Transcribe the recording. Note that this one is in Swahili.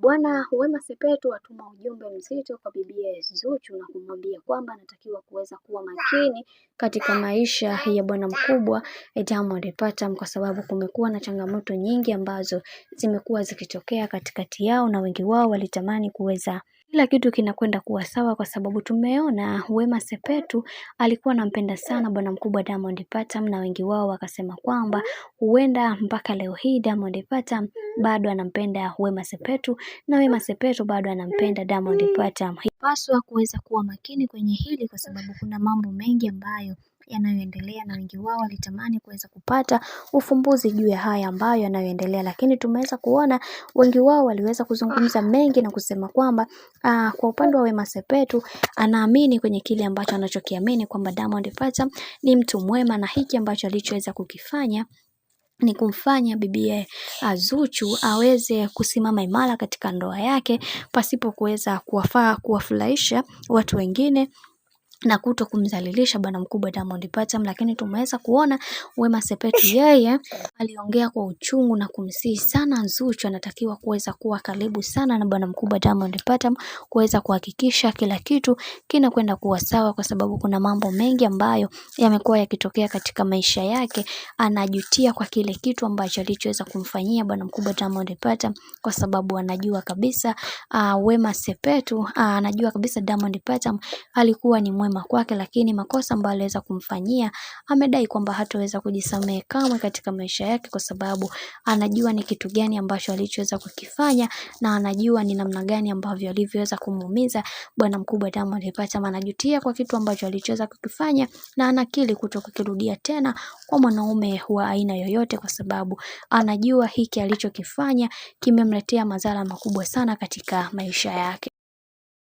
Bwana Wema Sepetu atuma ujumbe mzito kwa bibie Zuchu na kumwambia kwamba anatakiwa kuweza kuwa makini katika maisha ya bwana mkubwa Diamond Platnumz, kwa sababu kumekuwa na changamoto nyingi ambazo zimekuwa zikitokea katikati yao, na wengi wao walitamani kuweza kila kitu kinakwenda kuwa sawa, kwa sababu tumeona Wema Sepetu alikuwa anampenda sana bwana mkubwa Diamond Platnumz, na wengi wao wakasema kwamba huenda mpaka leo hii Diamond Platnumz bado anampenda Wema Sepetu na Wema Sepetu bado anampenda Diamond Platnumz. Paswa kuweza kuwa makini kwenye hili, kwa sababu kuna mambo mengi ambayo yanayoendelea, na wengi wao walitamani kuweza kupata ufumbuzi juu ya haya ambayo yanayoendelea, lakini tumeweza kuona wengi wao waliweza kuzungumza mengi na kusema kwamba kwa upande wa Wema Sepetu anaamini kwenye kile ambacho anachokiamini kwamba Diamond Platnumz ni mtu mwema, na hiki ambacho alichoweza kukifanya ni kumfanya bibie Zuchu aweze kusimama imara katika ndoa yake pasipo kuweza kuwafurahisha watu wengine na kuto kumdhalilisha bwana mkubwa Diamond Platnumz. Lakini tumeweza kuona Wema Sepetu yeye aliongea kwa uchungu na kumsihi sana Zuchu anatakiwa kuweza kuwa karibu sana na bwana mkubwa Diamond Platnumz, kuweza kuhakikisha kila kitu kinakwenda kuwa sawa, kwa sababu kuna mambo mengi ambayo yamekuwa yakitokea katika maisha yake. Anajutia kwa kile kitu ambacho alichoweza kumfanyia bwana mkubwa Diamond Platnumz, kwa sababu anajua kabisa Wema Sepetu anajua kabisa Diamond Platnumz alikuwa ni mwema kwake, lakini makosa ambayo aliweza kumfanyia amedai kwamba hataweza kujisamehe kamwe katika maisha yake, kwa sababu anajua ni kitu gani ambacho alichoweza kukifanya, na anajua ni namna gani ambavyo alivyoweza kumuumiza bwana mkubwa Diamond Platnumz. Anajutia kwa kitu ambacho alichoweza kukifanya, na anakiri kutokukirudia tena kwa mwanaume wa aina yoyote, kwa sababu anajua hiki alichokifanya kimemletea madhara makubwa sana katika maisha yake.